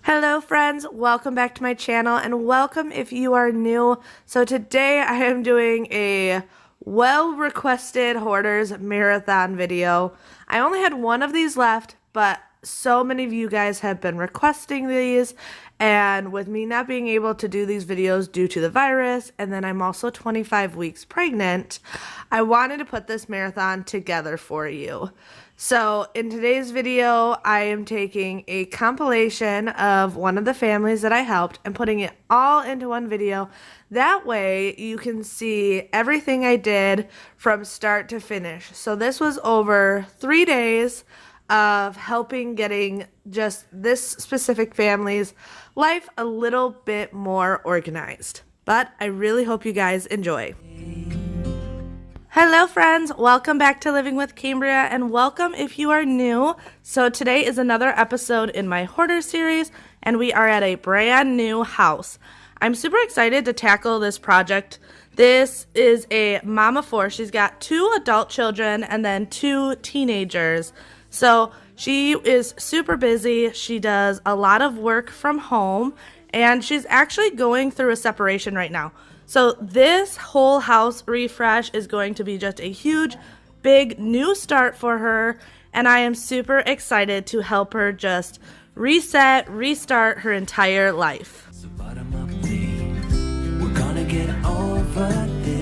Hello friends, welcome back to my channel and welcome if you are new. So today I am doing a well-requested Hoarders marathon video. I only had one of these left, but so many of you guys have been requesting these, and with me not being able to do these videos due to the virus, and then I'm also 25 weeks pregnant, I wanted to put this marathon together for you. So in today's video, I am taking a compilation of one of the families that I helped and putting it all into one video. That way you can see everything I did from start to finish. So this was over 3 days of helping getting just this specific family's life a little bit more organized. But I really hope you guys enjoy. Hello friends, welcome back to Living with Cambria and welcome if you are new. So today is another episode in my Hoarder series and we are at a brand new house. I'm super excited to tackle this project. This is a mom of 4. She's got 2 adult children and then 2 teenagers. So she is super busy. She does a lot of work from home and she's actually going through a separation right now. So this whole house refresh is going to be just a huge, big new start for her, and I am super excited to help her just reset, restart her entire life. So bottom up, we're gonna get over this.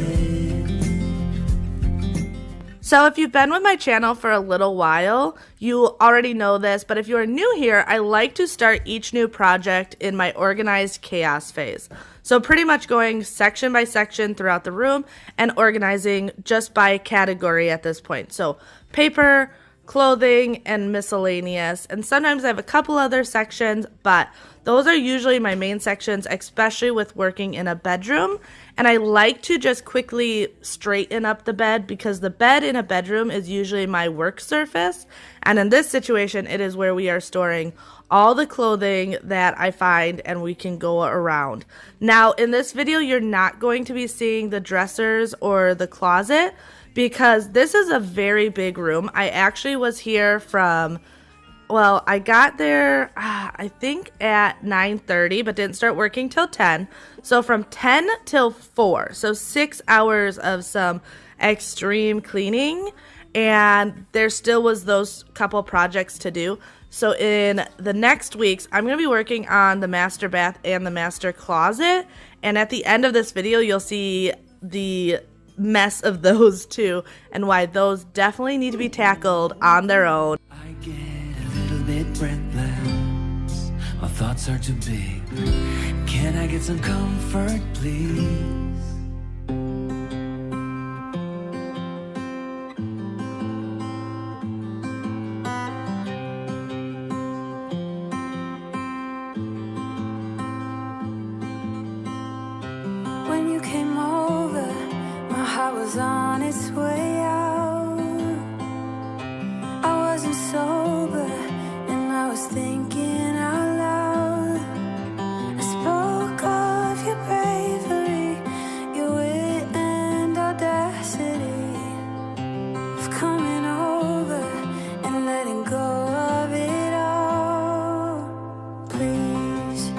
So if you've been with my channel for a little while, you already know this, but if you are new here, I like to start each new project in my organized chaos phase. So pretty much going section by section throughout the room and organizing just by category at this point. So paper, clothing, and miscellaneous. And sometimes I have a couple other sections, but those are usually my main sections, especially with working in a bedroom. And I like to just quickly straighten up the bed because the bed in a bedroom is usually my work surface. And in this situation, it is where we are storing all the clothing that I find and we can go around. Now, in this video, you're not going to be seeing the dressers or the closet because this is a very big room. I actually was here from, well, I got there, I think at 9:30, but didn't start working till 10. So from 10 till 4, so 6 hours of some extreme cleaning, and there still was those couple projects to do. So in the next weeks, I'm going to be working on the master bath and the master closet, and at the end of this video, you'll see the mess of those two and why those definitely need to be tackled on their own. I get a little bit breathless, my thoughts are too big. Can I get some comfort, please? When you came over, my heart was on its way out. I wasn't sober and I was thinking out loud. I spoke of your bravery, your wit and audacity of coming over and letting go of it all. Please.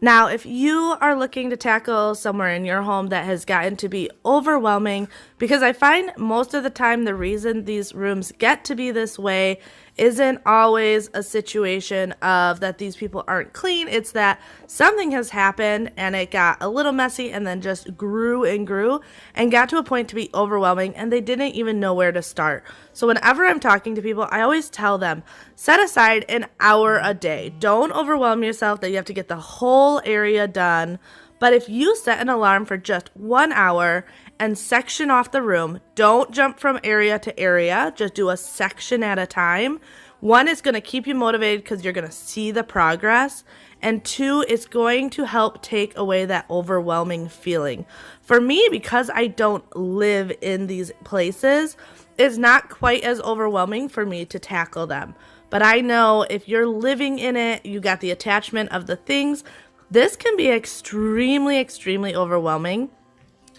Now, if you are looking to tackle somewhere in your home that has gotten to be overwhelming, because I find most of the time the reason these rooms get to be this way isn't always a situation of that these people aren't clean. It's that something has happened and it got a little messy and then just grew and grew and got to a point to be overwhelming and they didn't even know where to start. So whenever I'm talking to people, I always tell them, set aside an hour a day. Don't overwhelm yourself that you have to get the whole area done. But if you set an alarm for just 1 hour and section off the room, don't jump from area to area, just do a section at a time. 1, it's going to keep you motivated because you're going to see the progress. And 2, it's going to help take away that overwhelming feeling. For me, because I don't live in these places, it's not quite as overwhelming for me to tackle them. But I know if you're living in it, you got the attachment of the things, this can be extremely, extremely overwhelming.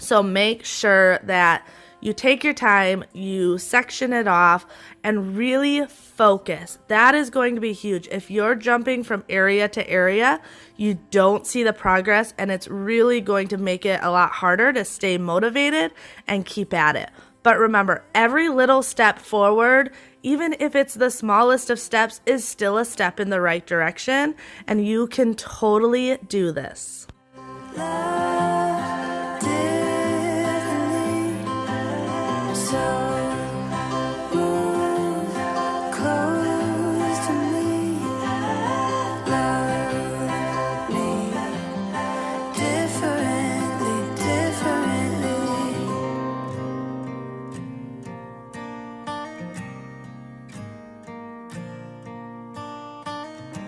So make sure that you take your time, you section it off, and really focus. That is going to be huge. If you're jumping from area to area, you don't see the progress, and it's really going to make it a lot harder to stay motivated and keep at it. But remember, every little step forward, even if it's the smallest of steps, is still a step in the right direction, and you can totally do this. Love differently, so move close to me. Love me differently, differently.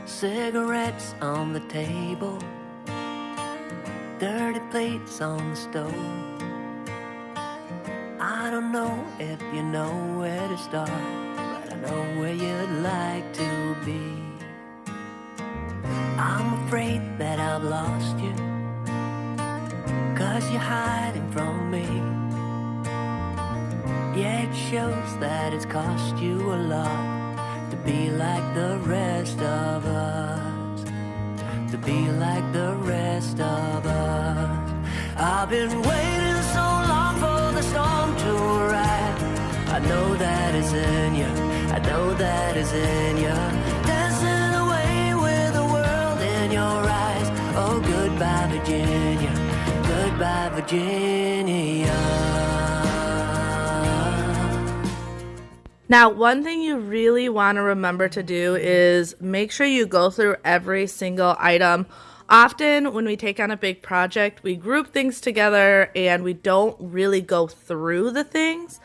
Cigarettes on the table, dirty plates on the stove. I don't know if you know where to start, but I know where you'd like to be. I'm afraid that I've lost you, 'cause you're hiding from me. Yeah, it shows that it's cost you a lot to be like the rest of us, to be like the rest of us. I've been waiting so long for the storm to arrive. I know that it's in you, I know that it's in you. Dancing away with the world in your eyes. Oh, goodbye Virginia, goodbye Virginia. Now, one thing you really want to remember to do is make sure you go through every single item. Often when we take on a big project, we group things together and we don't really go through the things.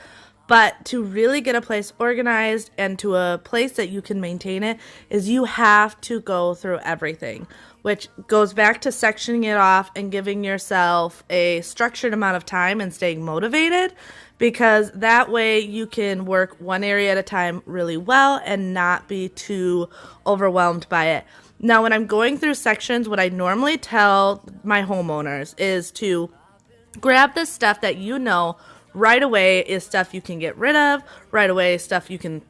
But to really get a place organized and to a place that you can maintain it is you have to go through everything, which goes back to sectioning it off and giving yourself a structured amount of time and staying motivated, because that way you can work one area at a time really well and not be too overwhelmed by it. Now, when I'm going through sections, what I normally tell my homeowners is to grab the stuff that you know right away is stuff you can get rid of, right away stuff you can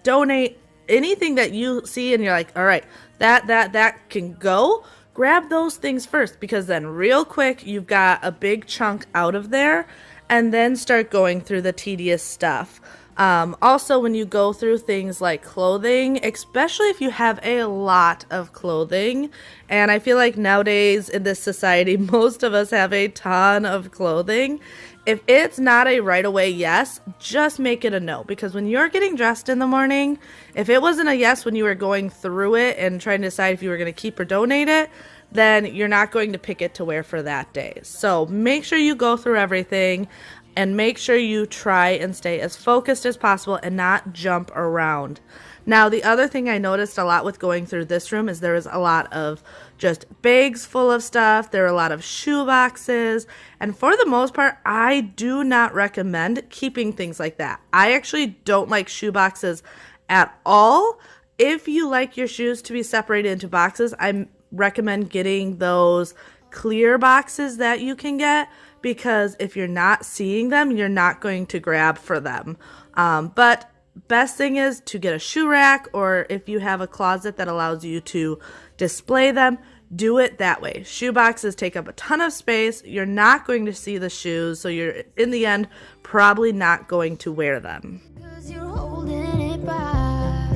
donate, anything that you see and you're like, all right, that can go. Grab those things first, because then real quick you've got a big chunk out of there, and then start going through the tedious stuff. Also, when you go through things like clothing, especially if you have a lot of clothing, and I feel like nowadays in this society, most of us have a ton of clothing. If it's not a right away yes, just make it a no, because when you're getting dressed in the morning, if it wasn't a yes when you were going through it and trying to decide if you were going to keep or donate it, then you're not going to pick it to wear for that day. So make sure you go through everything and make sure you try and stay as focused as possible and not jump around. Now, the other thing I noticed a lot with going through this room is there was a lot of just bags full of stuff. There were a lot of shoe boxes. And for the most part, I do not recommend keeping things like that. I actually don't like shoe boxes at all. If you like your shoes to be separated into boxes, I recommend getting those clear boxes that you can get, because if you're not seeing them, you're not going to grab for them. But best thing is to get a shoe rack, or if you have a closet that allows you to display them, do it that way. Shoe boxes take up a ton of space. You're not going to see the shoes, so you're in the end probably not going to wear them. 'Cause you're holding it back.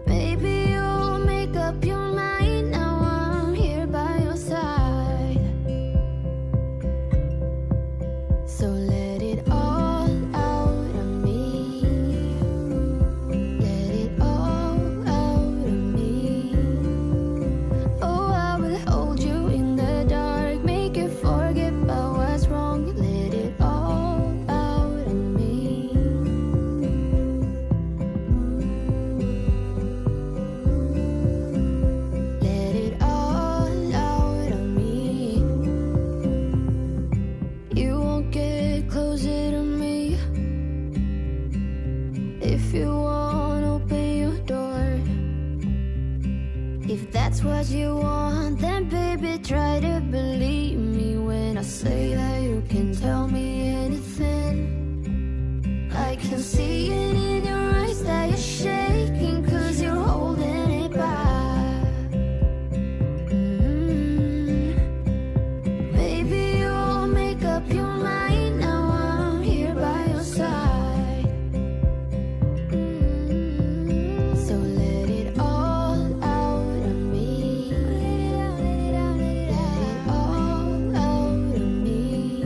Maybe you'll make up your mind. Now I'm here by your side. So let it all out of me. Let it all out of me. Oh, I will hold you in the dark, make you forget about what's wrong. Let it all out of me. Let it all out of me. You won't get closer to me. If you want, open your door. If that's what you want, then baby, try to believe me when say that you can tell me anything. I can see it in your eyes that you're shaking, 'cause you're holding it back. Maybe you'll make up your mind, now I'm here by your side. So let it all out of me. Let it all out of me.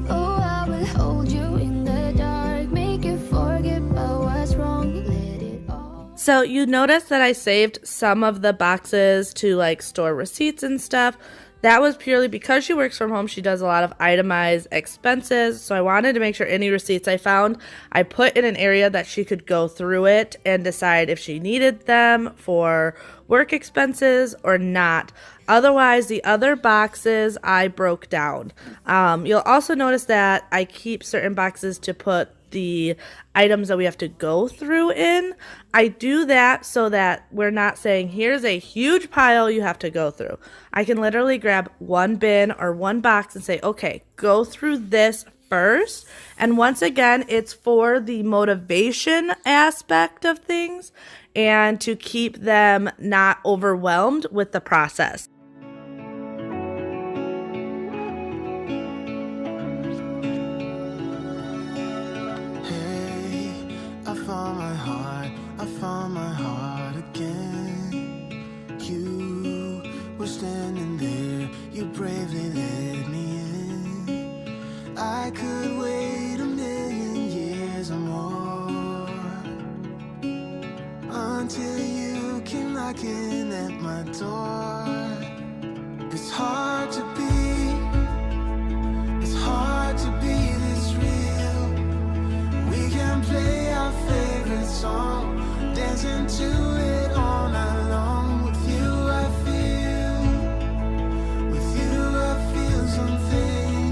Oh, I will hold you in the dark, make you forget about what's wrong. Let it all. So you notice that I saved some of the boxes to like store receipts and stuff. That was purely because she works from home. She does a lot of itemized expenses. So I wanted to make sure any receipts I found, I put in an area that she could go through it and decide if she needed them for work expenses or not. Otherwise, the other boxes I broke down. You'll also notice that I keep certain boxes to put the items that we have to go through in. I do that so that we're not saying, here's a huge pile you have to go through. I can literally grab one bin or one box and say, okay, go through this first. And once again, it's for the motivation aspect of things and to keep them not overwhelmed with the process. I found my heart again. You were standing there, you bravely let me in. I could wait a million years or more until you came knocking at my door. It's hard to be this real. We can play our favorite song, dancing to it all night long. With you I feel something,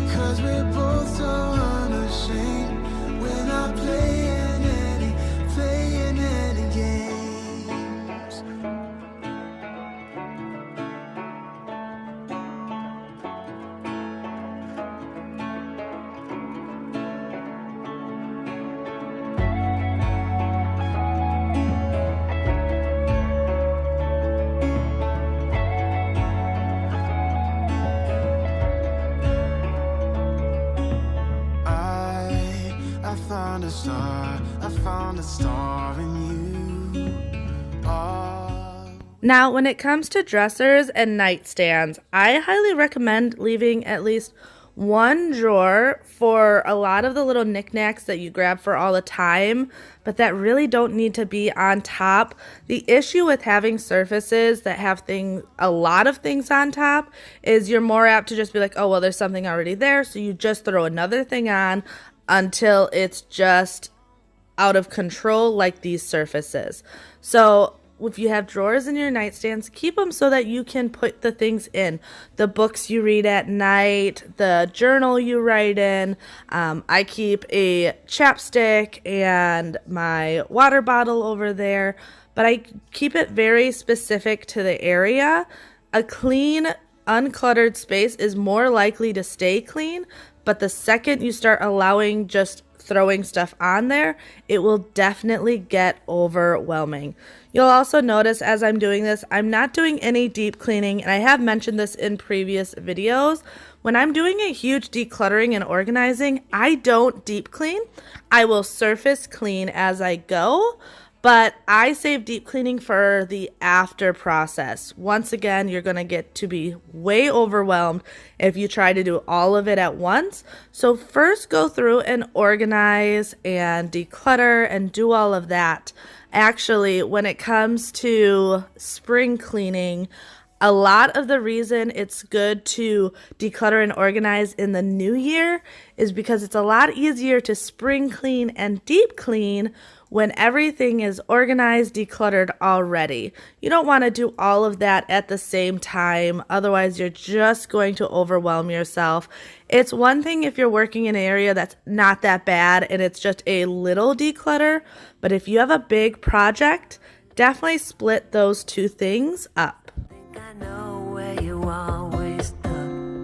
'cause we're both so unashamed. We're not playing any games. I found a star in you. Now, when it comes to dressers and nightstands, I highly recommend leaving at least one drawer for a lot of the little knickknacks that you grab for all the time, but that really don't need to be on top. The issue with having surfaces that have a lot of things on top is you're more apt to just be like, oh, well, there's something already there, so you just throw another thing on until it's just out of control like these surfaces. So if you have drawers in your nightstands, keep them so that you can put the things in. The books you read at night, the journal you write in. I keep a chapstick and my water bottle over there, but I keep it very specific to the area. A clean, uncluttered space is more likely to stay clean, but the second you start allowing just throwing stuff on there, it will definitely get overwhelming. You'll also notice as I'm doing this, I'm not doing any deep cleaning, and I have mentioned this in previous videos. When I'm doing a huge decluttering and organizing, I don't deep clean. I will surface clean as I go, but I save deep cleaning for the after process. Once again, you're going to get to be way overwhelmed if you try to do all of it at once. So first go through and organize and declutter and do all of that. Actually, when it comes to spring cleaning, a lot of the reason it's good to declutter and organize in the new year is because it's a lot easier to spring clean and deep clean when everything is organized, decluttered already. You don't want to do all of that at the same time, otherwise you're just going to overwhelm yourself. It's one thing if you're working in an area that's not that bad and it's just a little declutter, but if you have a big project, definitely split those two things up. I know where you always look.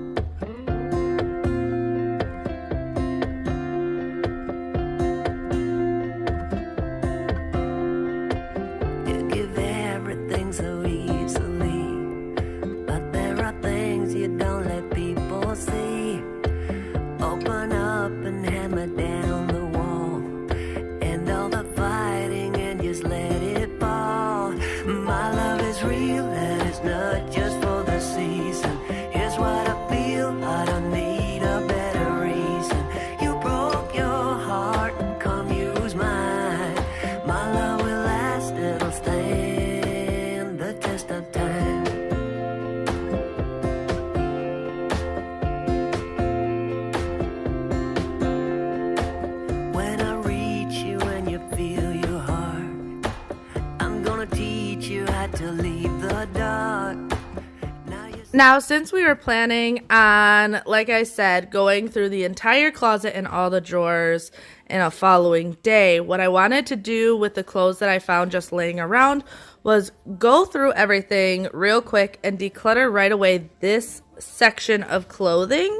Now, since we were planning on, like I said, going through the entire closet and all the drawers in a following day, what I wanted to do with the clothes that I found just laying around was go through everything real quick and declutter right away this section of clothing.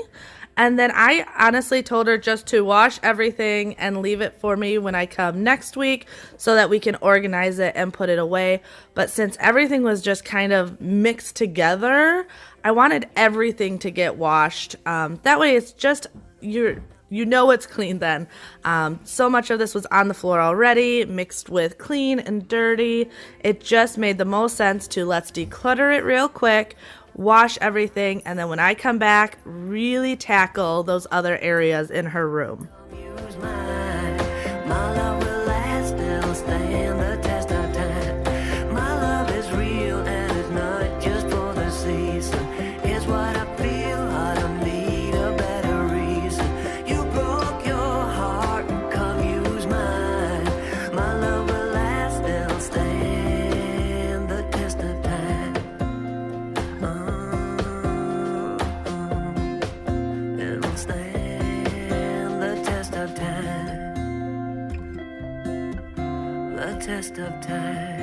And then I honestly told her just to wash everything and leave it for me when I come next week so that we can organize it and put it away. But since everything was just kind of mixed together, I wanted everything to get washed. That way it's just, you know it's clean then. So much of this was on the floor already, mixed with clean and dirty. It just made the most sense to let's declutter it real quick, wash everything, and then when I come back, really tackle those other areas in her room. Use mine. My love will last, it'll stand the test of time. My love is real and it's not just for the season. It's what I feel, I don't need a better reason. You broke your heart, come use mine. My love will last, it'll stand the test of time. It'll stand the test of time. The test of time.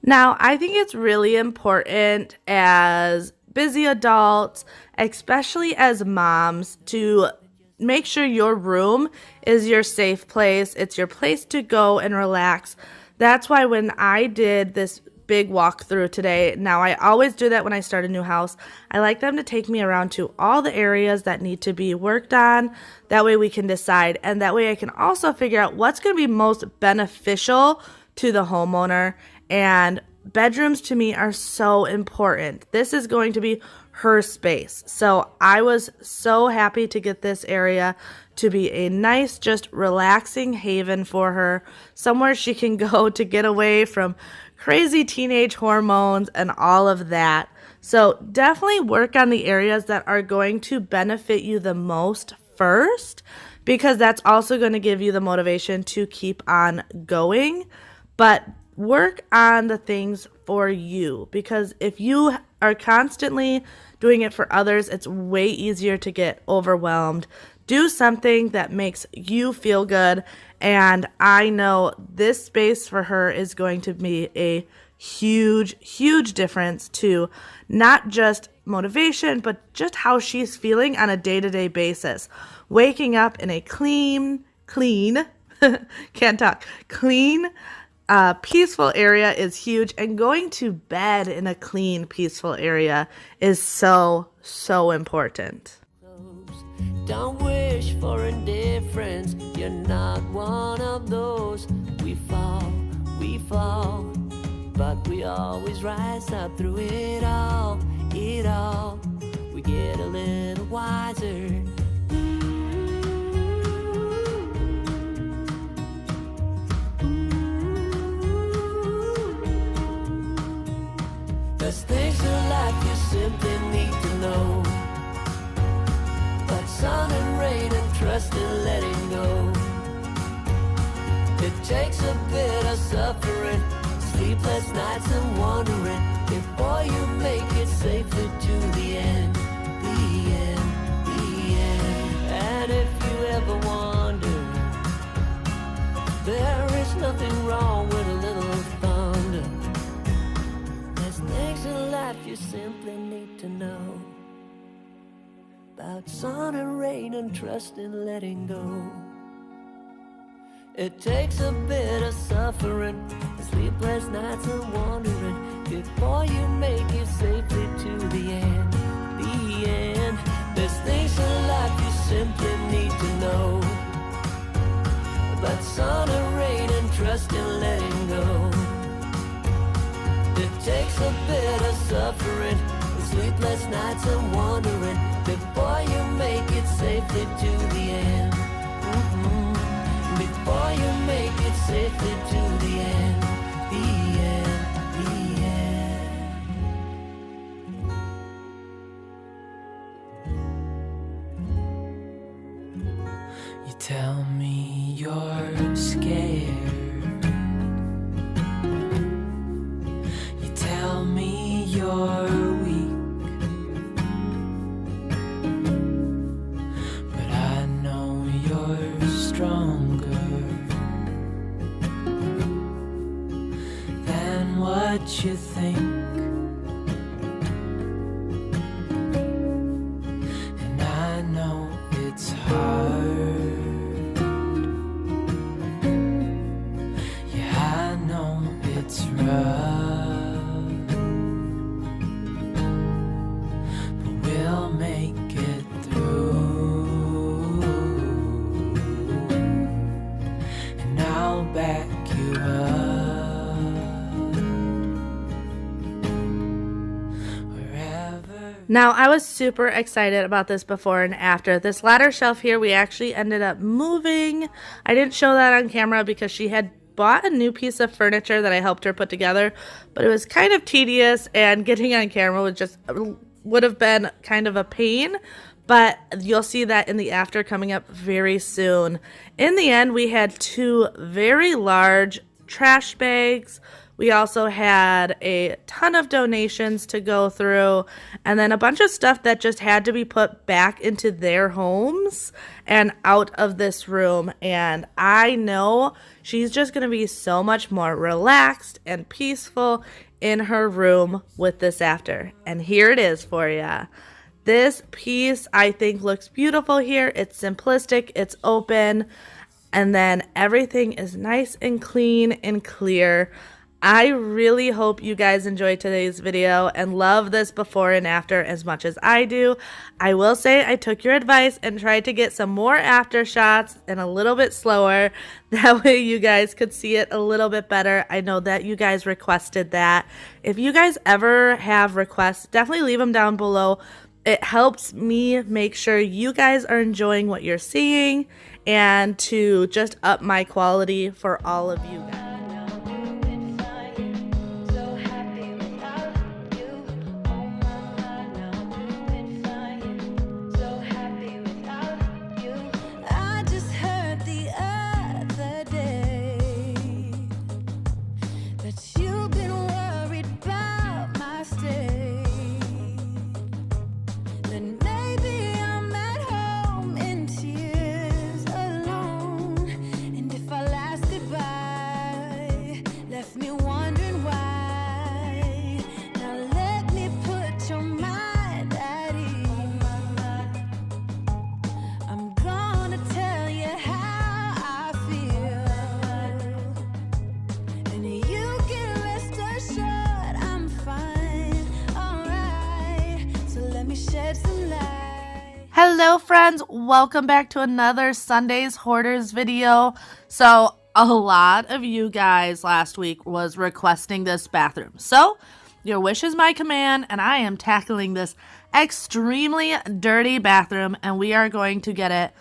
Now, I think it's really important as busy adults, especially as moms, to make sure your room is your safe place. It's your place to go and relax. That's why when I did this big walkthrough today, now I always do that when I start a new house. I like them to take me around to all the areas that need to be worked on. That way we can decide, and that way I can also figure out what's going to be most beneficial to the homeowner. And bedrooms to me are so important. This is going to be her space. So I was so happy to get this area to be a nice, just relaxing haven for her, somewhere she can go to get away from crazy teenage hormones and all of that. So definitely work on the areas that are going to benefit you the most first, because that's also going to give you the motivation to keep on going. But work on the things for you, because if you are constantly doing it for others, it's way easier to get overwhelmed. Do something that makes you feel good, and I know this space for her is going to be a huge, huge difference to not just motivation, but just how she's feeling on a day-to-day basis. Waking up in a clean, can't talk, clean, peaceful area is huge, and going to bed in a clean, peaceful area is so, so important. Don't wish for indifference, you're not one of those. We fall, but we always rise up through it all. We get a little wiser. There's things in life you simply need to know. But sun and rain and trust and letting go. It takes a bit of suffering, sleepless nights and wondering, before you make it safely to the end, the end, the end. And if you ever wonder, there is nothing wrong with a little thunder. There's things in life you simply need to know. About sun and rain and trust and letting go. It takes a bit of suffering, sleepless nights and wandering, before you make it safely to the end, the end. There's things in life you simply need to know. About sun and rain and trust and letting go. It takes a bit of suffering, sleepless nights and wandering, before you make it safely to the end. Before you make it safely to the end, the end, the end. You tell me you're scared. scared. You tell me you're weak, but I know you're stronger than what you think. And I know it's hard. Yeah, I know it's rough, but we'll make it through, and I'll back you up wherever. Now, I was super excited about this before and after. This ladder shelf here, we actually ended up moving. I didn't show that on camera because she had bought a new piece of furniture that I helped her put together, but it was kind of tedious, and getting on camera would have been kind of a pain. But you'll see that in the after coming up very soon. In the end, we had 2 very large trash bags. We also had a ton of donations to go through, and then a bunch of stuff that just had to be put back into their homes and out of this room. And I know she's just going to be so much more relaxed and peaceful in her room with this after. And here it is for you. This piece, I think, looks beautiful here. It's simplistic, it's open, and then everything is nice and clean and clear. I really hope you guys enjoyed today's video and love this before and after as much as I do. I will say I took your advice and tried to get some more after shots and a little bit slower. That way you guys could see it a little bit better. I know that you guys requested that. If you guys ever have requests, definitely leave them down below. It helps me make sure you guys are enjoying what you're seeing and to just up my quality for all of you guys. I just heard the other day that you've been worried about my stay. Then maybe I'm at home in tears alone. And if our last goodbye left me wondering why, now let me put your mind at ease. I'm gonna tell you how I feel, and you can rest assured I'm fine, alright. So let me shed some light. Hello friends, welcome back to another Sunday's Hoarders video. So a lot of you guys last week was requesting this bathroom. So your wish is my command, and I am tackling this extremely dirty bathroom, and we are going to get it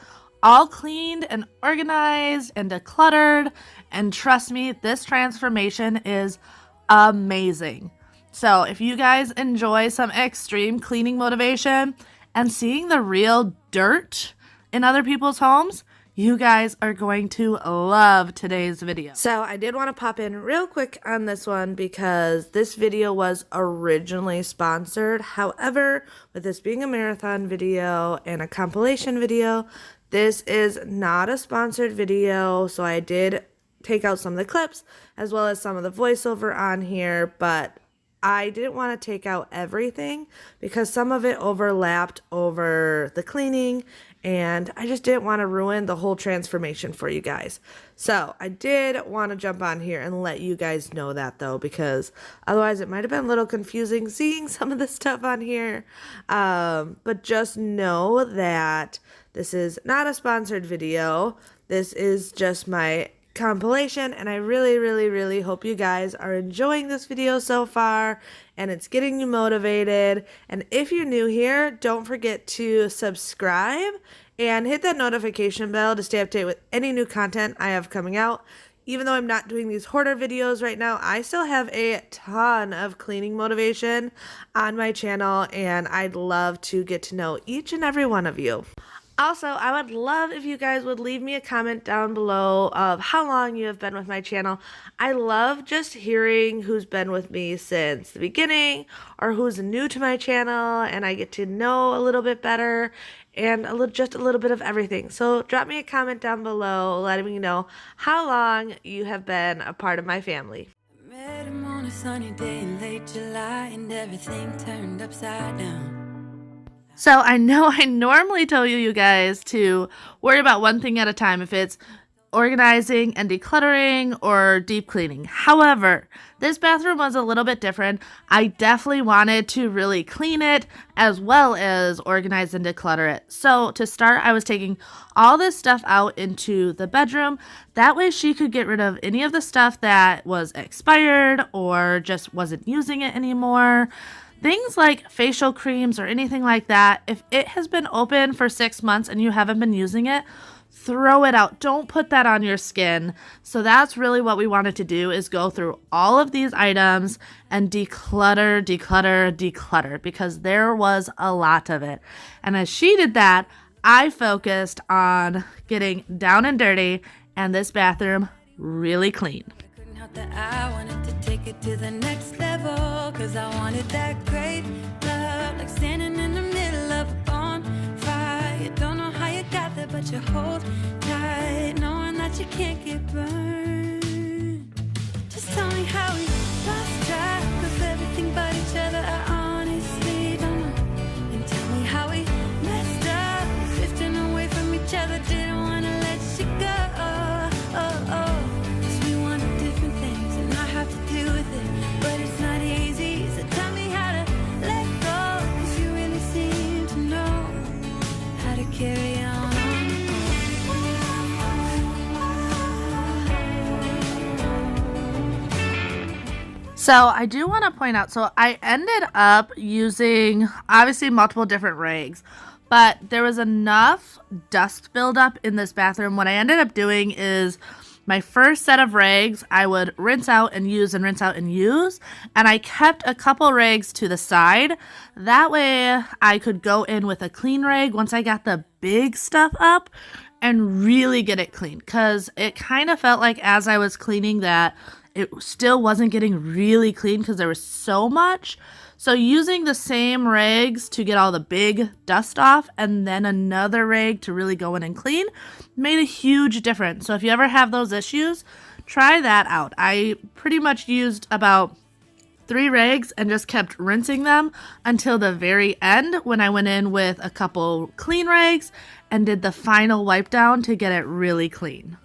all cleaned and organized and decluttered. And trust me, this transformation is amazing. So if you guys enjoy some extreme cleaning motivation and seeing the real dirt in other people's homes, you guys are going to love today's video. So I did want to pop in real quick on this one because this video was originally sponsored. However, with this being a marathon video and a compilation video, this is not a sponsored video. So I did take out some of the clips as well as some of the voiceover on here, but I didn't want to take out everything because some of it overlapped over the cleaning, and I just didn't want to ruin the whole transformation for you guys. So I did want to jump on here and let you guys know that, though, because otherwise it might have been a little confusing seeing some of the stuff on here. But just know that this is not a sponsored video. This is just my compilation, and I really hope you guys are enjoying this video so far and it's getting you motivated. And if you're new here, don't forget to subscribe and hit that notification bell to stay up to date with any new content I have coming out. Even though I'm not doing these hoarder videos right now, I still have a ton of cleaning motivation on my channel, and I'd love to get to know each and every one of you. Also, I would love if you guys would leave me a comment down below of how long you have been with my channel. I love just hearing who's been with me since the beginning or who's new to my channel, and I get to know a little bit better and just a little bit of everything. So drop me a comment down below letting me know how long you have been a part of my family. Met him on a sunny day in late July, and everything turned upside down. So I know I normally tell you guys to worry about one thing at a time if it's organizing and decluttering or deep cleaning. However, this bathroom was a little bit different. I definitely wanted to really clean it as well as organize and declutter it. So to start, I was taking all this stuff out into the bedroom. That way she could get rid of any of the stuff that was expired or just wasn't using it anymore. Things like facial creams or anything like that, if it has been open for 6 months and you haven't been using it, throw it out. Don't put that on your skin. So that's really what we wanted to do, is go through all of these items and declutter, because there was a lot of it. And as she did that, I focused on getting down and dirty and this bathroom really clean. Couldn't help that I wanted to take it to the next level, 'cause I wanted that great love, like standing in the middle of a bonfire. You don't know how you got there, but you hold tight, knowing that you can't get burned. Just tell me how we lost track of everything but each other. I honestly don't know. And tell me how we messed up, drifting away from each other. Didn't want to let you go. So I do want to point out, so I ended up using obviously multiple different rags, but there was enough dust buildup in this bathroom. What I ended up doing is my first set of rags, I would rinse out and use and rinse out and use, and I kept a couple rags to the side. That way I could go in with a clean rag once I got the big stuff up and really get it clean, because it kind of felt like as I was cleaning that it still wasn't getting really clean because there was so much. So using the same rags to get all the big dust off and then another rag to really go in and clean made a huge difference. So if you ever have those issues, try that out. I pretty much used about 3 rags and just kept rinsing them until the very end, when I went in with a couple clean rags and did the final wipe down to get it really clean.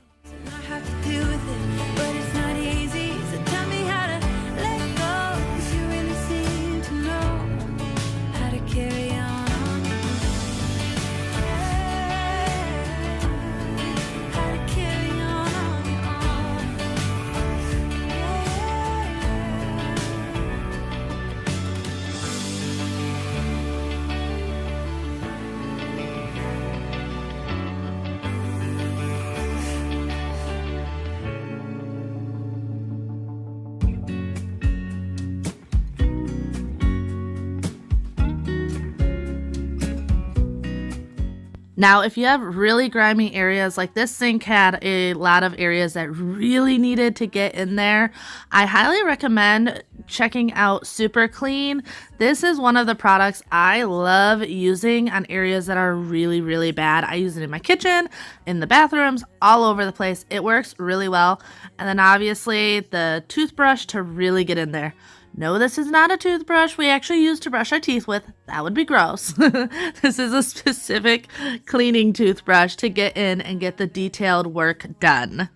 Now, if you have really grimy areas, like this sink had a lot of areas that really needed to get in there, I highly recommend checking out Super Clean. This is one of the products I love using on areas that are really, really bad. I use it in my kitchen, in the bathrooms, all over the place. It works really well. And then obviously the toothbrush to really get in there. No, this is not a toothbrush we actually use to brush our teeth with. That would be gross. This is a specific cleaning toothbrush to get in and get the detailed work done.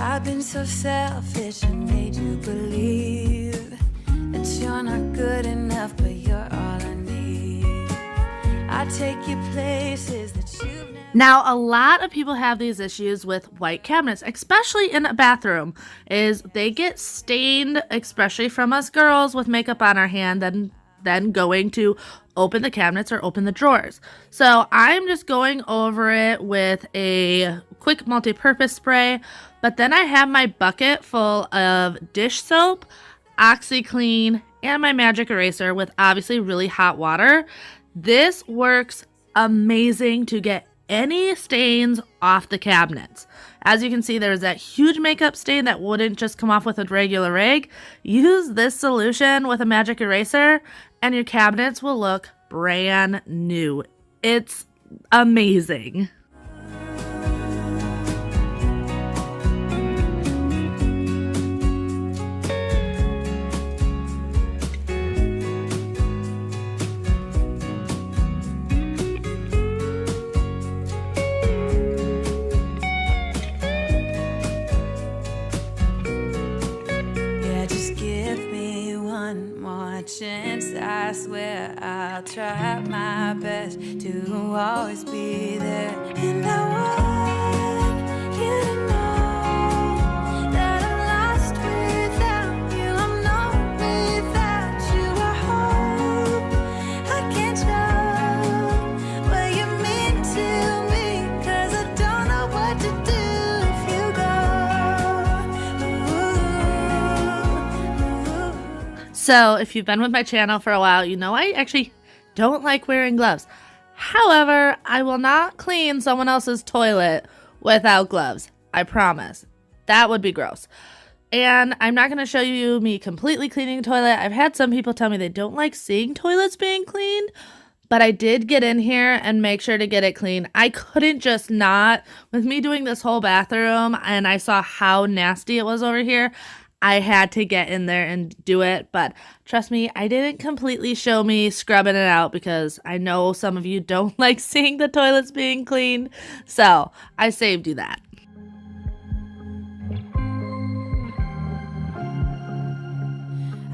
I've been so selfish and made you believe that not good enough, but you're all I need. I take you places that you've never. Now, a lot of people have these issues with white cabinets, especially in a bathroom, is they get stained, especially from us girls with makeup on our hand, then going to open the cabinets or open the drawers. So I'm just going over it with a quick multi-purpose spray, but then I have my bucket full of dish soap, OxyClean, and my magic eraser with obviously really hot water. This works amazing to get any stains off the cabinets. As you can see, there's that huge makeup stain that wouldn't just come off with a regular rag. Use this solution with a magic eraser and your cabinets will look brand new. It's amazing. Chance, I swear I'll try my best to always be there. And I want you to know that I'm lost without you. I'm not without you. I hope I can show what you mean to me, 'cause I don't know what to do if you go. So if you've been with my channel for a while, you know I actually don't like wearing gloves. However, I will not clean someone else's toilet without gloves. I promise. That would be gross. And I'm not going to show you me completely cleaning a toilet. I've had some people tell me they don't like seeing toilets being cleaned, but I did get in here and make sure to get it clean. I couldn't just not. With me doing this whole bathroom and I saw how nasty it was over here, I had to get in there and do it, but trust me, I didn't completely show me scrubbing it out because I know some of you don't like seeing the toilets being cleaned, so I saved you that.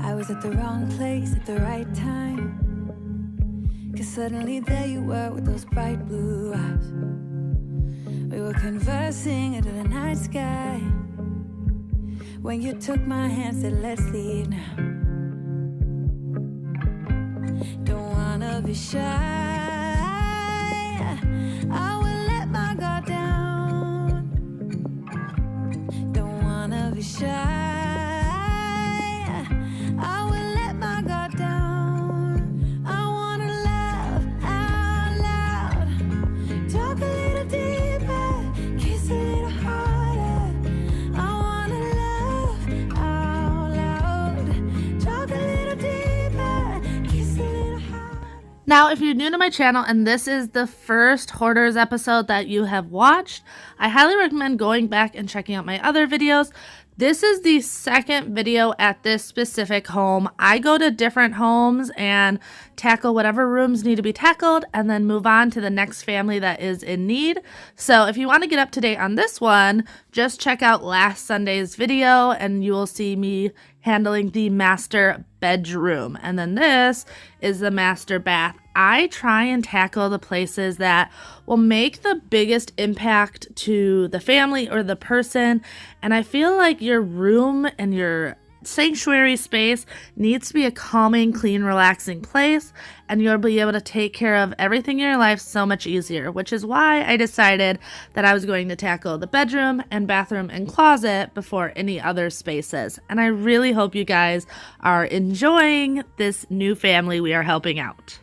I was at the wrong place at the right time, 'cause suddenly there you were with those bright blue eyes. We were conversing under the night sky when you took my hand, said let's leave now. Don't wanna be shy, I will let my guard down. Don't wanna be shy, I will let my guard down. I wanna laugh out loud, talk a little deeper, kiss a little harder. I wanna laugh out loud, talk a little deeper, kiss a little harder. Now, if you're new to my channel and this is the first Hoarders episode that you have watched, I highly recommend going back and checking out my other videos. This is the second video at this specific home. I go to different homes and tackle whatever rooms need to be tackled and then move on to the next family that is in need. So if you want to get up to date on this one, just check out last Sunday's video and you will see me handling the master bedroom. And then this is the master bath. I try and tackle the places that will make the biggest impact to the family or the person. And I feel like your room and your sanctuary space needs to be a calming, clean, relaxing place, and you'll be able to take care of everything in your life so much easier, which is why I decided that I was going to tackle the bedroom and bathroom and closet before any other spaces. And I really hope you guys are enjoying this new family we are helping out.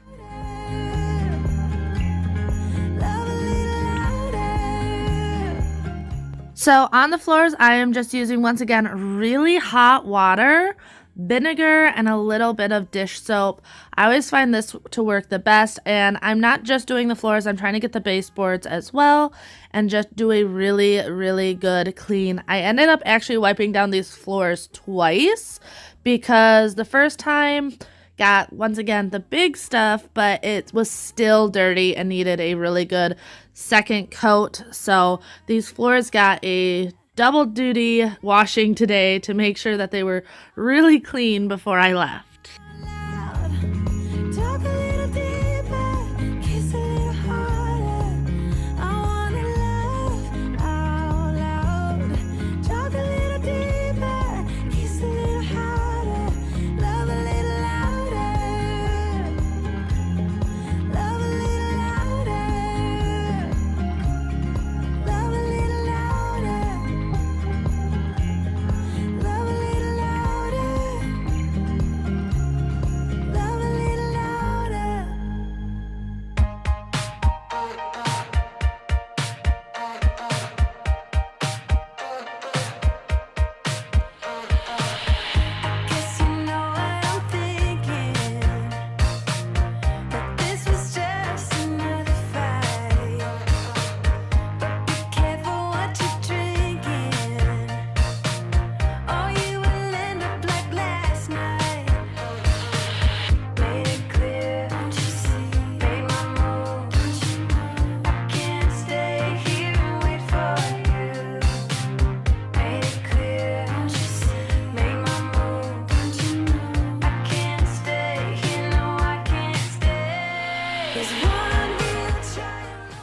So on the floors, I am just using, once again, really hot water, vinegar, and a little bit of dish soap. I always find this to work the best, and I'm not just doing the floors, I'm trying to get the baseboards as well, and just do a really, really good clean. I ended up actually wiping down these floors twice, because the first time got, once again, the big stuff, but it was still dirty and needed a really good second coat. So these floors got a double duty washing today to make sure that they were really clean before I left.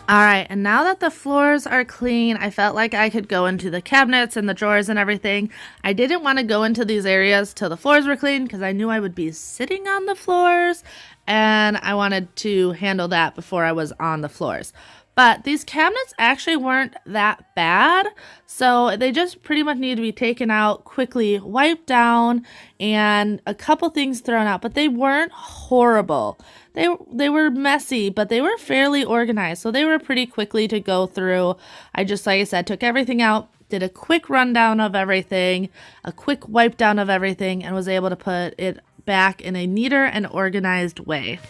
All right, and now that the floors are clean, I felt like I could go into the cabinets and the drawers and everything. I didn't want to go into these areas till the floors were clean because I knew I would be sitting on the floors, and I wanted to handle that before I was on the floors. But these cabinets actually weren't that bad, so they just pretty much need to be taken out, quickly wiped down, and a couple things thrown out, but they weren't horrible. They were messy, but they were fairly organized, so they were pretty quickly to go through. I just, like I said, took everything out, did a quick rundown of everything, a quick wipe down of everything, and was able to put it back in a neater and organized way.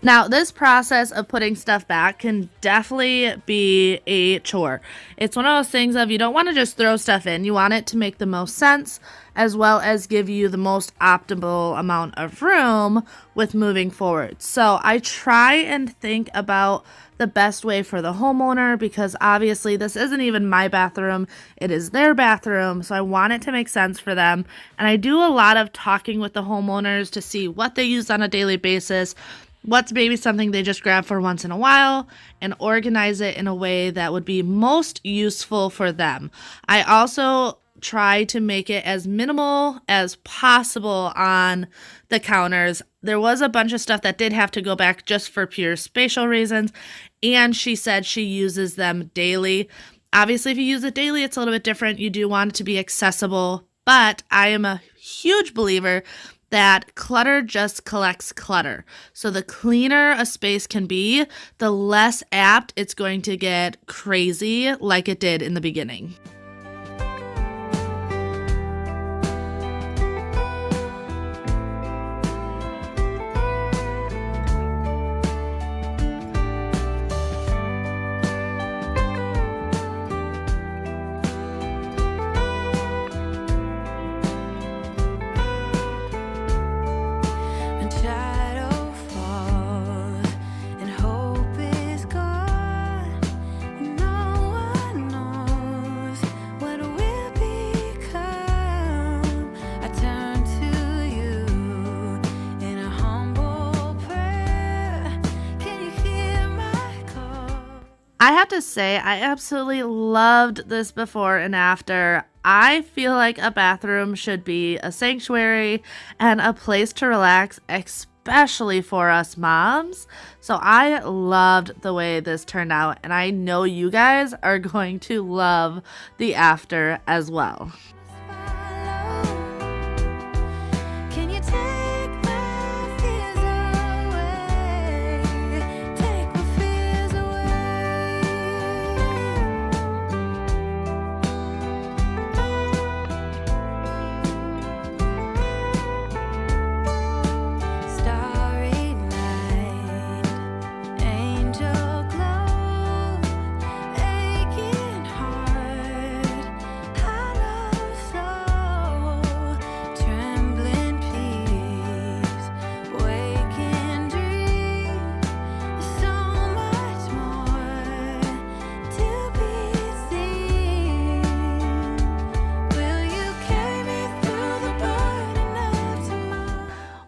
Now, this process of putting stuff back can definitely be a chore. It's one of those things of you don't want to just throw stuff in. You want it to make the most sense as well as give you the most optimal amount of room with moving forward. So I try and think about the best way for the homeowner because obviously this isn't even my bathroom. It is their bathroom. So I want it to make sense for them. And I do a lot of talking with the homeowners to see what they use on a daily basis, what's maybe something they just grab for once in a while, and organize it in a way that would be most useful for them. I also try to make it as minimal as possible on the counters. There was a bunch of stuff that did have to go back just for pure spatial reasons, and she said she uses them daily. Obviously, if you use it daily, it's a little bit different. You do want it to be accessible, but I am a huge believer that clutter just collects clutter. So the cleaner a space can be, the less apt it's going to get crazy like it did in the beginning. I have to say, I absolutely loved this before and after. I feel like a bathroom should be a sanctuary and a place to relax, especially for us moms. So I loved the way this turned out, and I know you guys are going to love the after as well.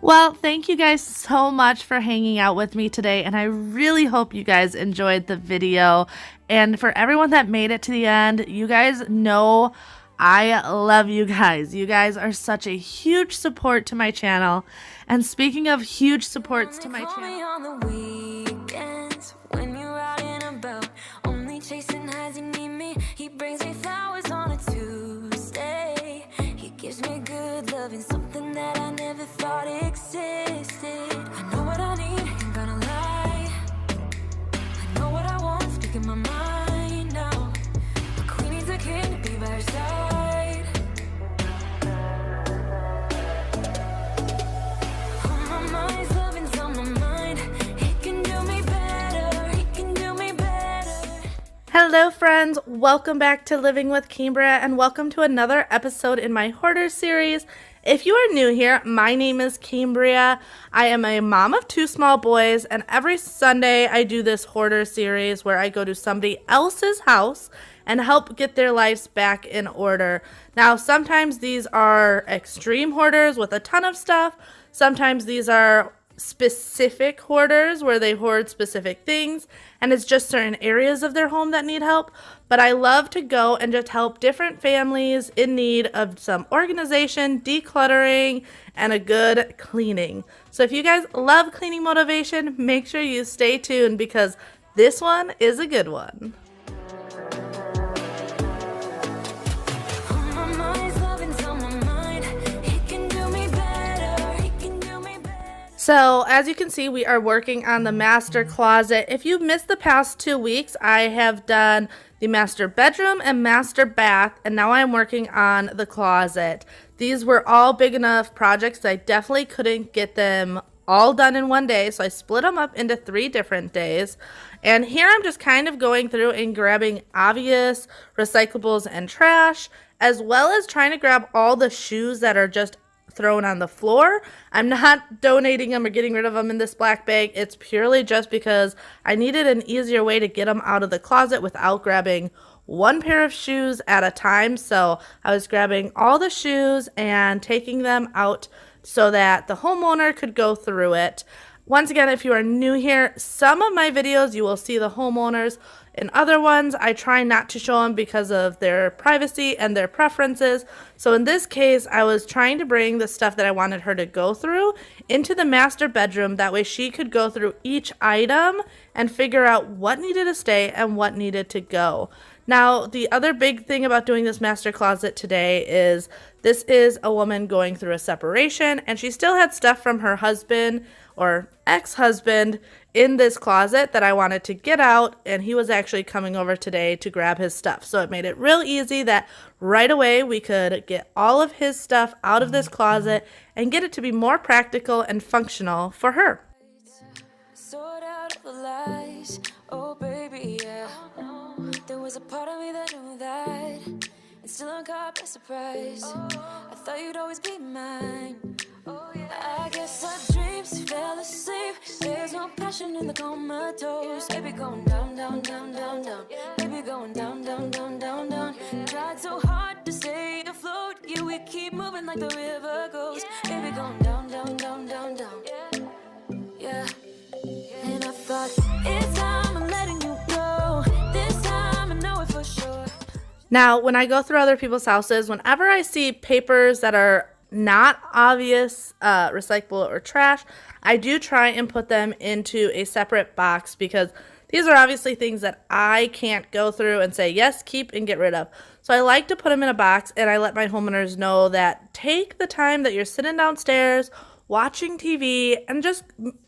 Well, thank you guys so much for hanging out with me today, and I really hope you guys enjoyed the video. And for everyone that made it to the end, you guys know I love you guys. You guys are such a huge support to my channel. And speaking of huge supports to my channel, on the weekends when you're out and about, only chasing highs, you need me. He brings me flowers on a Tuesday. He gives me good love and something that I never thought existed. I know what I need, ain't gonna lie. I know what I want, speaking my mind now. A queen needs a king to be by her side. On my mind's loving's on my mind. He can do me better, he can do me better. hello friends, welcome back to Living with Cambria and welcome to another episode in my Hoarders series. If you are new here, my name is Cambria. I am a mom of 2 small boys, and every Sunday I do this Hoarder series where I go to somebody else's house and help get their lives back in order. Now, sometimes these are extreme hoarders with a ton of stuff. Sometimes these are specific hoarders where they hoard specific things and it's just certain areas of their home that need help. But I love to go and just help different families in need of some organization, decluttering, and a good cleaning. So if you guys love cleaning motivation, make sure you stay tuned because this one is a good one. On my mind's loving's on my mind. He can do me better, he can do me better. So as you can see, we are working on the master closet. If you've missed the past 2 weeks, I have done the master bedroom and master bath, and now I'm working on the closet. These were all big enough projects that I definitely couldn't get them all done in one day, so I split them up into 3 different days. And here I'm just kind of going through and grabbing obvious recyclables and trash, as well as trying to grab all the shoes that are just thrown on the floor. I'm not donating them or getting rid of them in this black bag. It's purely just because I needed an easier way to get them out of the closet without grabbing one pair of shoes at a time. So I was grabbing all the shoes and taking them out so that the homeowner could go through it. Once again, if you are new here, some of my videos you will see the homeowners. In other ones, I try not to show them because of their privacy and their preferences. So in this case, I was trying to bring the stuff that I wanted her to go through into the master bedroom. That way she could go through each item and figure out what needed to stay and what needed to go. Now, the other big thing about doing this master closet today is this is a woman going through a separation, and she still had stuff from her husband or ex-husband in this closet that I wanted to get out, and he was actually coming over today to grab his stuff. So it made it real easy that right away we could get all of his stuff out of this closet and get it to be more practical and functional for her. Sort out the lies, oh baby, yeah. There was a part of me that knew that, and still I'm caught by surprise. I thought you'd always be mine. I guess our dreams fell asleep. There's no passion in the comatose. Baby going down, down, down, down, down. Baby going down, down, down, down, down. Tried so hard to stay afloat. Yeah, we keep moving like the river goes. Baby going down, down, down, down, down. Yeah. And I thought, it's time I'm letting you go. This time I know it for sure. Now, when I go through other people's houses, whenever I see papers that are not obvious recyclable or trash, I do try and put them into a separate box because these are obviously things that I can't go through and say, yes, keep and get rid of. So I like to put them in a box, and I let my homeowners know that take the time that you're sitting downstairs watching TV and just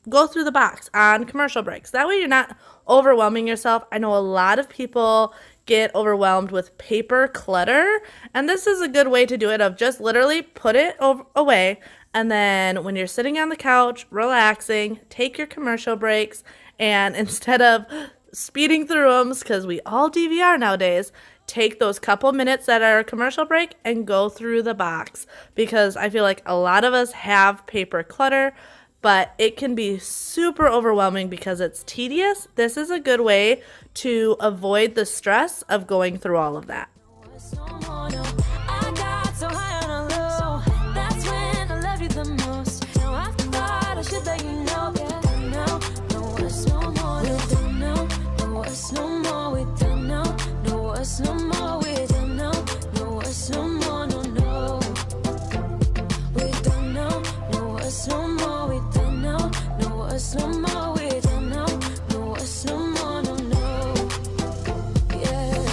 go through the box on commercial breaks. That way you're not overwhelming yourself. I know a lot of people get overwhelmed with paper clutter, and this is a good way to do it, of just literally put it away, and then when you're sitting on the couch relaxing, take your commercial breaks, and instead of speeding through them, because we all DVR nowadays, take those couple minutes that are a commercial break and go through the box, because I feel like a lot of us have paper clutter, but it can be super overwhelming because it's tedious. This is a good way to avoid the stress of going through all of that. I got so high on a low. That's when I love you the most. Now I've I'm always down now. No, it's no more, no, no. Yeah.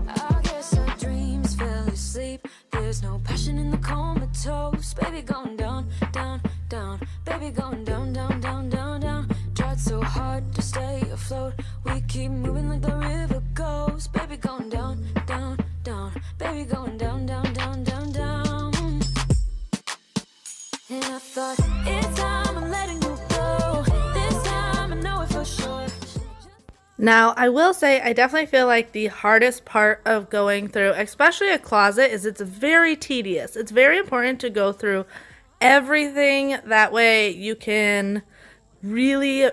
I guess our dreams fell asleep. There's no passion in the comatose. Baby going down, down, down. Baby going down, down, down, down, down. Tried so hard to stay afloat. We keep moving like the river goes. Baby going down, down, down. Baby going down, down, down, down, down. And I thought, it's time I'm letting you go. This time I know it for sure. Now, I will say I definitely feel like the hardest part of going through, especially a closet, is it's very tedious. It's very important to go through everything. That way you can really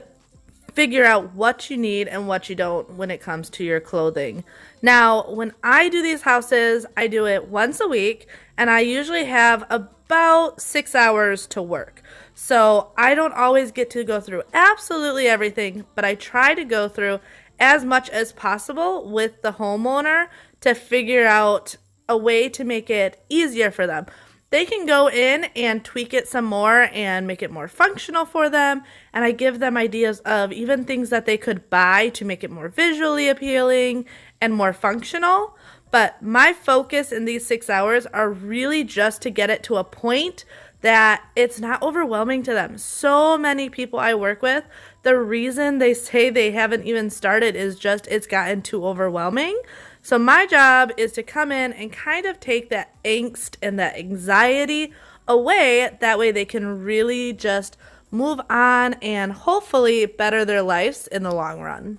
figure out what you need and what you don't when it comes to your clothing. Now, when I do these houses, I do it once a week, and I usually have about 6 hours to work. So I don't always get to go through absolutely everything, but I try to go through as much as possible with the homeowner to figure out a way to make it easier for them. They can go in and tweak it some more and make it more functional for them. And I give them ideas of even things that they could buy to make it more visually appealing and more functional. But my focus in these 6 hours are really just to get it to a point that it's not overwhelming to them. So many people I work with, the reason they say they haven't even started is just it's gotten too overwhelming. So my job is to come in and kind of take that angst and that anxiety away. That way they can really just move on and hopefully better their lives in the long run.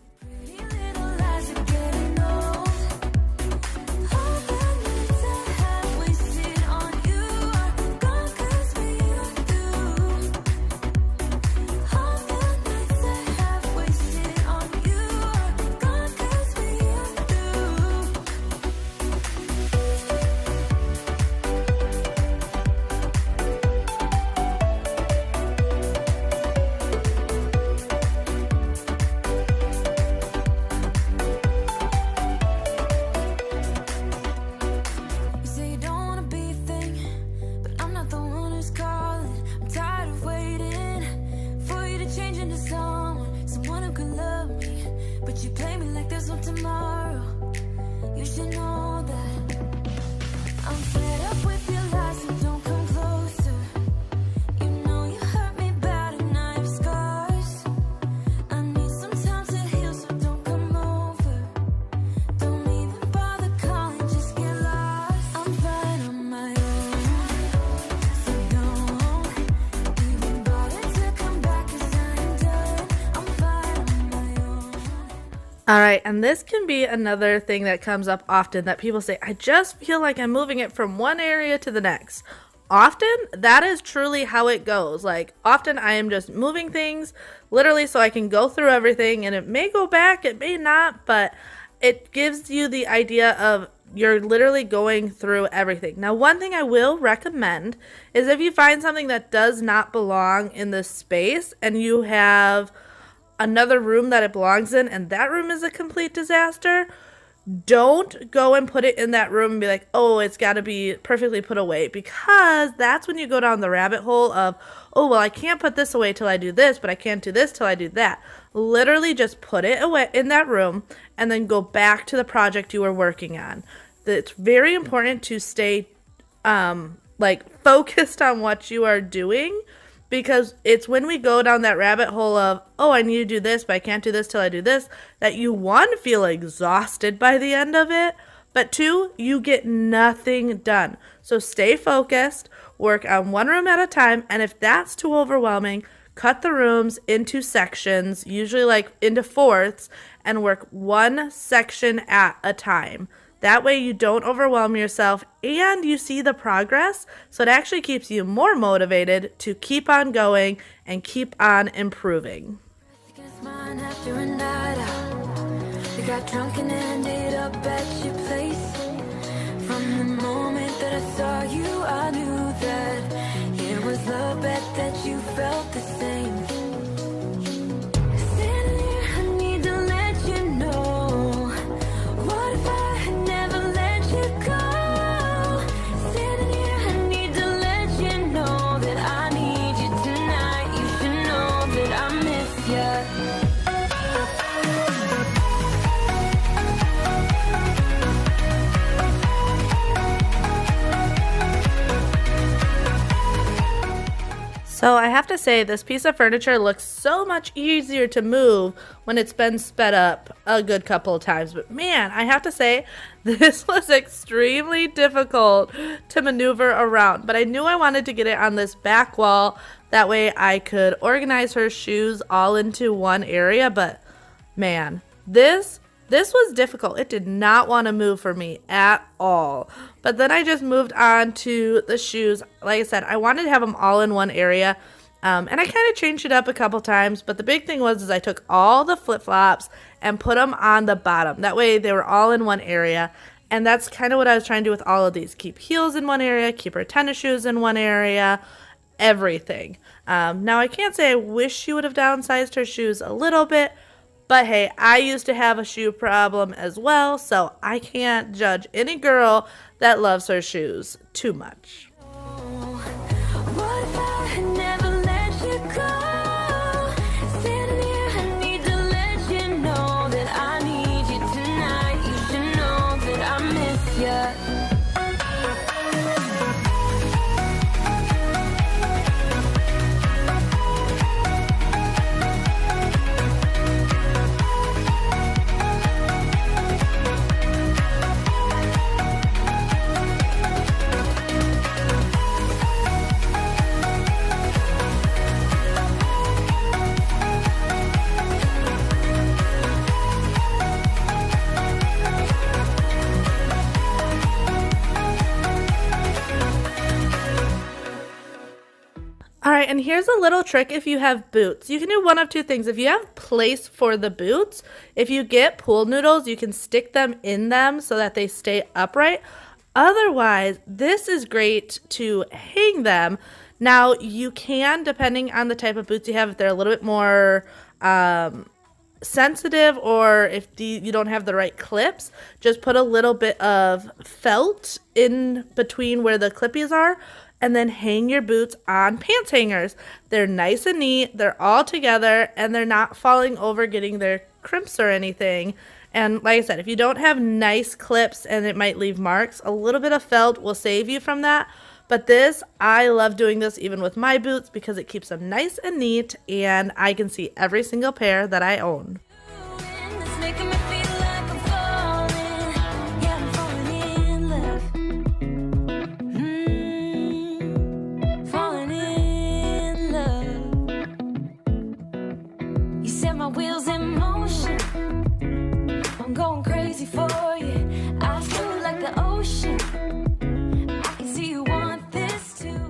All right, and this can be another thing that comes up often that people say, I just feel like I'm moving it from one area to the next. Often, that is truly how it goes. Like, often I am just moving things literally so I can go through everything, and it may go back, it may not, but it gives you the idea of you're literally going through everything. Now, one thing I will recommend is if you find something that does not belong in this space and you have another room that it belongs in and that room is a complete disaster, don't go and put it in that room and be like, oh, it's got to be perfectly put away, because that's when you go down the rabbit hole of, oh, well, I can't put this away till I do this, but I can't do this till I do that. Literally just put it away in that room and then go back to the project you were working on. It's very important to stay focused on what you are doing, because it's when we go down that rabbit hole of, oh, I need to do this, but I can't do this till I do this, that you, one, feel exhausted by the end of it, but two, you get nothing done. So stay focused, work on one room at a time, and if that's too overwhelming, cut the rooms into sections, usually like into fourths, and work one section at a time. That way you don't overwhelm yourself and you see the progress, so it actually keeps you more motivated to keep on going and keep on improving. We got drunk and ended up at your place. From the moment that I saw you, I knew that it was love, bet that you felt the same. Standing here, I need to let you know, what if I had never let you go? So I have to say, this piece of furniture looks so much easier to move when it's been sped up a good couple of times. But man, I have to say, this was extremely difficult to maneuver around. But I knew I wanted to get it on this back wall. That way I could organize her shoes all into one area. But man, this was difficult. It did not want to move for me at all. But then I just moved on to the shoes. Like I said, I wanted to have them all in one area. And I kind of changed it up a couple times. But the big thing was I took all the flip-flops and put them on the bottom. That way they were all in one area. And that's kind of what I was trying to do with all of these. Keep heels in one area, keep her tennis shoes in one area, everything. Now I can't say I wish she would have downsized her shoes a little bit. But hey, I used to have a shoe problem as well, so I can't judge any girl that loves her shoes too much. What if I never let you go? Standing here, I need to let you know that I need you tonight. You should know that I miss you. Alright, and here's a little trick if you have boots. You can do one of two things. If you have place for the boots, if you get pool noodles, you can stick them in them so that they stay upright. Otherwise, this is great to hang them. Now, you can, depending on the type of boots you have, if they're a little bit more sensitive or if you don't have the right clips, just put a little bit of felt in between where the clippies are. And then hang your boots on pants hangers. They're nice and neat, they're all together, and they're not falling over, getting their crimps or anything. And like I said, if you don't have nice clips and it might leave marks, a little bit of felt will save you from that. But this, I love doing this even with my boots because it keeps them nice and neat, and I can see every single pair that I own. It's making me feel like I'm falling. Yeah, I'm falling in love. Falling in love. You set my wheels in motion. I'm going crazy for you. I feel like the ocean. I can see you want this too.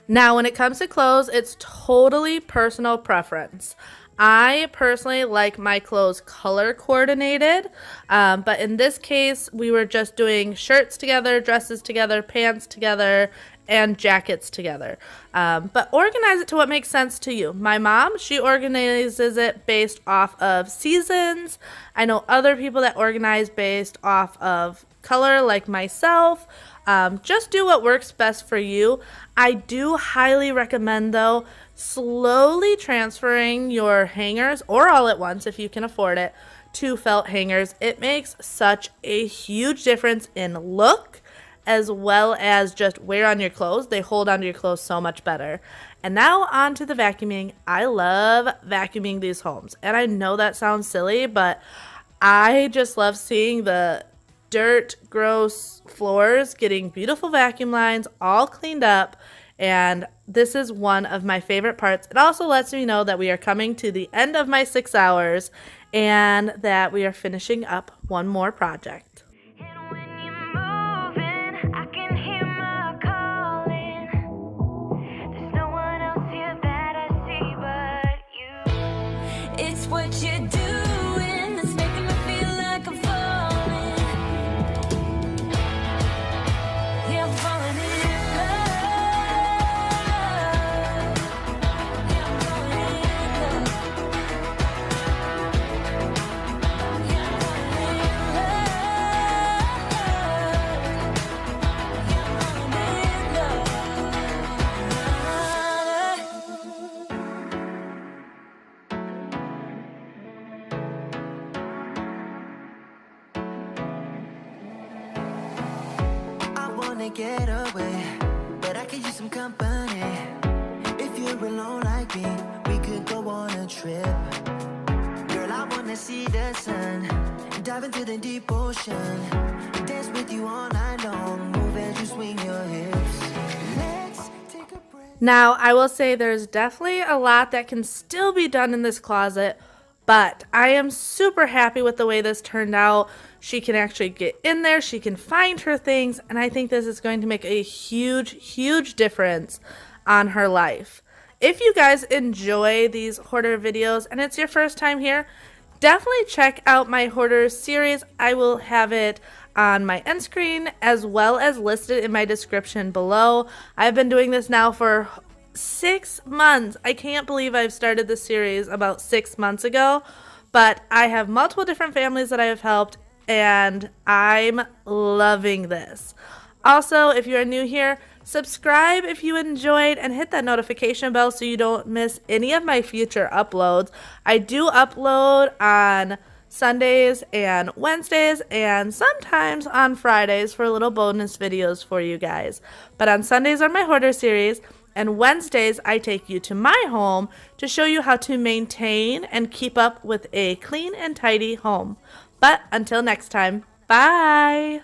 Now, when it comes to clothes, it's totally personal preference. I personally like my clothes color coordinated, but in this case, we were just doing shirts together, dresses together, pants together, and jackets together. But organize it to what makes sense to you. My mom, she organizes it based off of seasons. I know other people that organize based off of color, like myself. Just do what works best for you. I do highly recommend, though, slowly transferring your hangers, or all at once if you can afford it, to felt hangers. It makes such a huge difference in look as well as just wear on your clothes. They hold onto your clothes so much better. And now on to the vacuuming. I love vacuuming these homes. And I know that sounds silly, but I just love seeing the dirt, gross floors getting beautiful vacuum lines all cleaned up, and this is one of my favorite parts. It also lets me know that we are coming to the end of my 6 hours and that we are finishing up one more project. And when you're moving, I can hear my calling. There's no one else here that I see but you. It's what you're doing that's making me feel like I'm falling. Yeah, I'm falling in love. Yeah, I'm falling in love. Yeah, I'm falling in love. Yeah, I'm I wanna get away, but I could use some company. If you think we're alone like me, we could go on a trip. Girl, I wanna see the sun, dive into the deep ocean, dance with you all night long, move as you swing your hips. Let's take a breath. Now, I will say there's definitely a lot that can still be done in this closet, but I am super happy with the way this turned out. She can actually get in there, she can find her things, and I think this is going to make a huge, huge difference on her life. If you guys enjoy these hoarder videos and it's your first time here, definitely check out my Hoarders series. I will have it on my end screen as well as listed in my description below. I've been doing this now for 6 months. I can't believe I've started this series about 6 months ago, but I have multiple different families that I have helped and I'm loving this. Also, if you are new here, subscribe if you enjoyed and hit that notification bell so you don't miss any of my future uploads. I do upload on Sundays and Wednesdays and sometimes on Fridays for little bonus videos for you guys. But on Sundays are my hoarder series, and Wednesdays I take you to my home to show you how to maintain and keep up with a clean and tidy home. But until next time, bye!